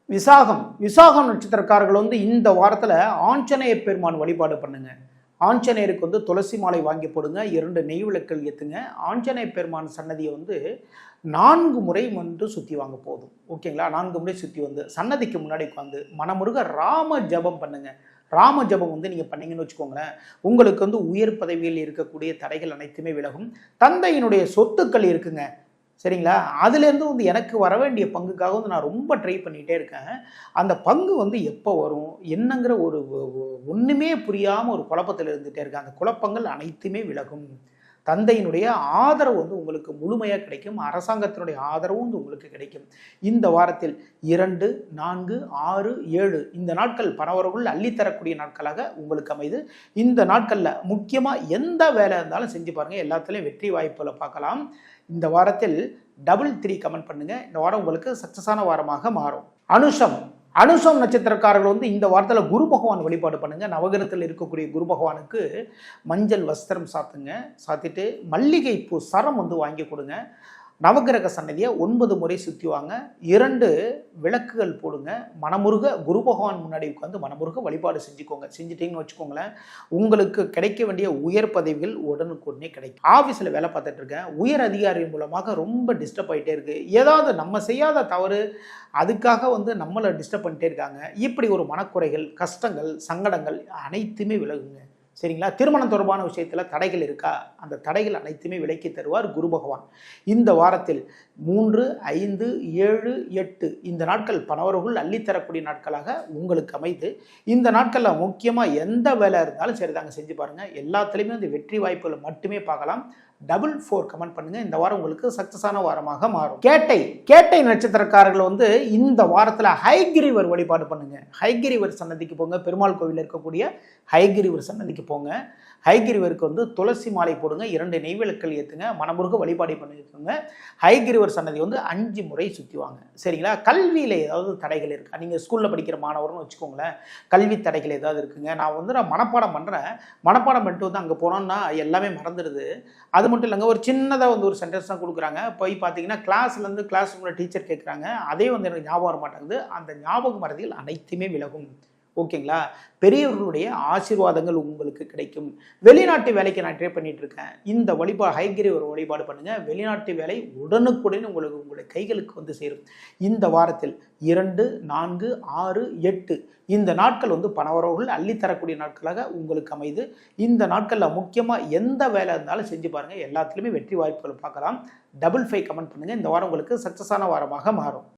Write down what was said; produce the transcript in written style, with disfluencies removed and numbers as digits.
விசாகம் விசாகம் நட்சத்திரக்காரர்கள் வந்து இந்த வாரத்தில் ஆஞ்சநேய பெருமான் வழிபாடு பண்ணுங்க. ஆஞ்சநேயருக்கு வந்து துளசி மாலை வாங்கி போடுங்க, 2 நெய் விளக்குகள் ஏற்றுங்க. ஆஞ்சநேய பெருமான் சன்னதியை வந்து 4 முறை வந்து சுற்றி வாங்க போதும். ஓகேங்களா? 4 முறை சுற்றி வந்து சன்னதிக்கு முன்னாடி உட்காந்து மனமுருக ராம ஜபம் பண்ணுங்க. ராம ஜபம் வந்து நீங்கள் பண்ணீங்கன்னு வச்சுக்கோங்களேன், உங்களுக்கு வந்து உயர் பதவியில் இருக்கக்கூடிய தடைகள் அனைத்துமே விலகும். தந்தையினுடைய சொத்துக்கள் இருக்குங்க, சரிங்களா? அதுலேருந்து வந்து எனக்கு வர வேண்டிய பங்குக்காக வந்து நான் ரொம்ப ட்ரை பண்ணிகிட்டே இருக்கேன். அந்த பங்கு வந்து எப்போ வரும் என்னங்கிற ஒரு ஒன்றுமே புரியாமல் ஒரு குழப்பத்தில் இருந்துகிட்டே இருக்கேன். அந்த குழப்பங்கள் அனைத்துமே விலகும். தந்தையினுடைய ஆதரவு வந்து உங்களுக்கு முழுமையாக கிடைக்கும். அரசாங்கத்தினுடைய ஆதரவும் வந்து உங்களுக்கு கிடைக்கும். இந்த வாரத்தில் 2, 4, 6, 7 இந்த நாட்கள் பணவரவுகள் அள்ளித்தரக்கூடிய நாட்களாக உங்களுக்கு அமைது. இந்த நாட்களில் முக்கியமாக எந்த வேலை இருந்தாலும் செஞ்சு பாருங்கள், எல்லாத்துலேயும் வெற்றி வாய்ப்புகளை பார்க்கலாம். இந்த வாரத்தில் 3 கமெண்ட் பண்ணுங்க. இந்த வாரம் உங்களுக்கு சக்சஸான வாரமாக மாறும். அனுஷம் நட்சத்திரக்காரர்கள் வந்து இந்த வாரத்தில் குரு பகவான் வழிபாடு பண்ணுங்க. நவகிரகத்தில் இருக்கக்கூடிய குரு பகவானுக்கு மஞ்சள் வஸ்திரம் சாத்திட்டு மல்லிகை பூ சரம் வந்து வாங்கி கொடுங்க. நவகிரக சன்னதியை 9 முறை சுற்றி வாங்க. 2 விளக்குகள் போடுங்க. மனமுருக குரு பகவான் முன்னாடி உட்காந்து மனமுருக வழிபாடு செஞ்சுட்டீங்கன்னு வச்சுக்கோங்களேன், உங்களுக்கு கிடைக்க வேண்டிய உயர் பதவிகள் உடனுக்குடனே கிடைக்கும். ஆஃபீஸில் வேலை பார்த்துட்டு இருக்கேன், உயர் அதிகாரி மூலமாக ரொம்ப டிஸ்டர்ப் ஆகிட்டே இருக்குது. ஏதாவது நம்ம செய்யாத தவறு அதுக்காக வந்து நம்மளை டிஸ்டர்ப் பண்ணிட்டே இருக்காங்க. இப்படி ஒரு மனக்குறைகள், கஷ்டங்கள், சங்கடங்கள் அனைத்துமே விலகுங்க. சரிங்களா? திருமணம் தொடர்பான விஷயத்தில் தடைகள் இருக்கா? அந்த தடைகள் அனைத்துமே விலக்கி தருவார் குரு பகவான். இந்த வாரத்தில் 3, 5, 7, 8 இந்த நாட்கள் பணவரவுகள் அள்ளித்தரக்கூடிய நாட்களாக உங்களுக்கு அமைது. இந்த நாட்களில் முக்கியமாக எந்த வேலை இருந்தாலும் சரி தாங்க, செஞ்சு பாருங்கள். எல்லாத்துலேயுமே அந்த வெற்றி வாய்ப்புகளை மட்டுமே பார்க்கலாம். 4 கமெண்ட் பண்ணுங்க. இந்த வாரம் உங்களுக்கு சக்சஸான வாரமாக மாறும். கேட்டை நட்சத்திரக்காரர்கள் வந்து இந்த வாரத்தில் ஹைகிரிவர் வழிபாடு பண்ணுங்க. ஹைகிரிவர் சன்னதிக்கு போங்க. பெருமாள் கோவிலில் இருக்கக்கூடிய ஹைகிரிவர் சன்னதிக்கு போங்க. ஹைகிரிவருக்கு வந்து துளசி மாலை போடுங்க, 2 நெய் விளக்குகள் ஏற்றுங்க, மனமுருக வழிபாடு பண்ணிக்கோங்க. ஹைகிரிவர் சன்னதி வந்து 5 முறை சுற்றி வாங்க. சரிங்களா? கல்வியில் ஏதாவது தடைகள் இருக்கா? நீங்கள் ஸ்கூலில் படிக்கிற மாணவர்னு வச்சுக்கோங்களேன், கல்வி தடைகள் ஏதாவது இருக்குங்க. நான் மனப்பாடம் பண்ணுறேன், மனப்பாடம் பண்ணிட்டு வந்து அங்கே போனோன்னா எல்லாமே மறந்துடுது. அது மட்டும் இல்லைங்க, ஒரு சின்னதாக வந்து ஒரு சென்டென்ஸ் தான் கொடுக்குறாங்க. போய் பார்த்தீங்கன்னா கிளாஸ்லேருந்து கிளாஸ் ரூமில் டீச்சர் கேட்குறாங்க, அதே வந்து எனக்கு ஞாபகம் வர மாட்டேங்குது. அந்த ஞாபக மறதிகள் அனைத்துமே விலகும். ஓகேங்களா? பெரியவர்களுடைய ஆசீர்வாதங்கள் உங்களுக்கு கிடைக்கும். வெளிநாட்டு வேலைக்கு நான் ட்ரை பண்ணிட்டு இருக்கேன். இந்த ஹைகிரிவர் வழிபாடு பண்ணுங்க. வெளிநாட்டு வேலை உடனுக்குடன் உங்களுடைய கைகளுக்கு வந்து சேரும். இந்த வாரத்தில் 2, 4, 6, 8 இந்த நாட்கள் வந்து பணவரவுகள் அள்ளித்தரக்கூடிய நாட்களாக உங்களுக்கு அமைது. இந்த நாட்களில் முக்கியமாக எந்த வேலை இருந்தாலும் செஞ்சு பாருங்கள், எல்லாத்துலேயுமே வெற்றி வாய்ப்புகளை பார்க்கலாம். 5 கமெண்ட் பண்ணுங்கள். இந்த வாரம் உங்களுக்கு சக்ஸஸான வாரமாக மாறும்.